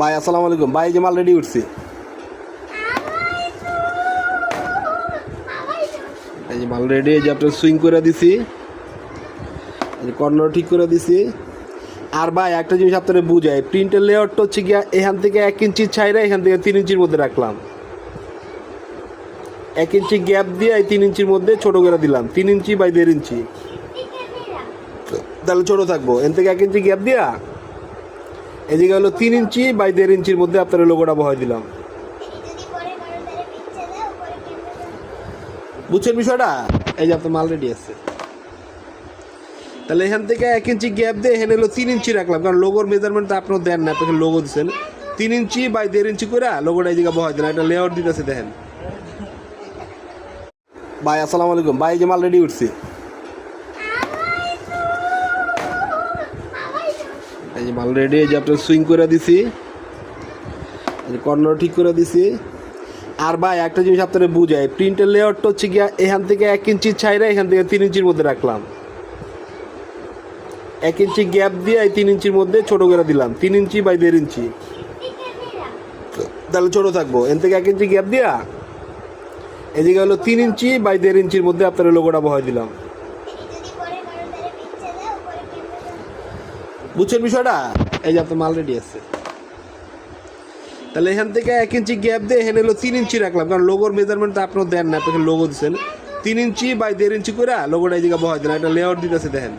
ভাই আসসালামু আলাইকুম ভাই, যে মাল রেডি উঠছি। এই যে মাল রেডি, এই যে আপনার সুইং করে দিছি, কর্নার ঠিক করে দিছি। আর ভাই একটা জিনিস আপনারা বুঝায়, প্রিন্টের লেআউটটা হচ্ছে গিয়া এখান থেকে 1 ইঞ্চি ছাইরা এখান থেকে 3 ইঞ্চির মধ্যে রাখলাম। 1 ইঞ্চি গ্যাপ দিয়ে এই 3 ইঞ্চির মধ্যে ছোট করে দিলাম, 3 ইঞ্চি বাই 1.5 ইঞ্চি, তাহলে ছোট থাকবো। এখান থেকে 1 ইঞ্চি গ্যাপ দিয়া এদিকে হলো 3 ইঞ্চি বাই 1.5 ইঞ্চির মধ্যে আপনার লোগোটা বহাই দিলাম। বুঝছেন বিষয়টা? এই যে আপনার মাল রেডি আছে। তাহলে এখান থেকে 1 ইঞ্চি গ্যাপ দিয়ে এখানে হলো 3 ইঞ্চি রাখলাম, কারণ লোগোর মেজারমেন্ট আপনার দেন না, আপনাকে লোগো দিচ্ছেন 3 ইঞ্চি বাই 1.5 ইঞ্চি করে লোগোটা এই জায়গায় বহাই দিলাম। একটা লেআউট দিতেছে দেখেন। ভাই আসসালামু আলাইকুম ভাই, যে মাল রেডি উঠছি। এই যে মাল রেডি, এই যে আপনার সুইং করে দিছি, কর্নার ঠিক করে দিছি। আর ভাই একটা জিনিস আপনারা বুঝায়, প্রিন্টের লেআউটটা হচ্ছে গিয়া এখান থেকে 1 ইঞ্চি ছাইরা এখান থেকে 3 ইঞ্চির মধ্যে রাখলাম। 1 ইঞ্চি গ্যাপ দিয়ে এই 3 ইঞ্চির মধ্যে ছোট করে দিলাম, 3 ইঞ্চি বাই 1.5 ইঞ্চি, তাহলে ছোট থাকবো। এখান থেকে 1 ইঞ্চি গ্যাপ দিয়া এদিকে হলো 3 ইঞ্চি বাই 1.5 ইঞ্চির মধ্যে আপনার লোগোটা বহাই দিলাম। বুঝছেন বিষয়টা? এই যে আপনার মাল রেডি আছে। তাহলে এখান থেকে 1 ইঞ্চি গ্যাপ দিয়ে এখানে হলো 3 ইঞ্চি রাখলাম, কারণ লোগোর মেজারমেন্ট আপনার দেন না, আপনাকে লোগো দিচ্ছেন 3 ইঞ্চি বাই 1.5 ইঞ্চি করে লোগোটা এই জায়গায় বহাই দিলাম। একটা লেআউট দিতেছে দেখেন।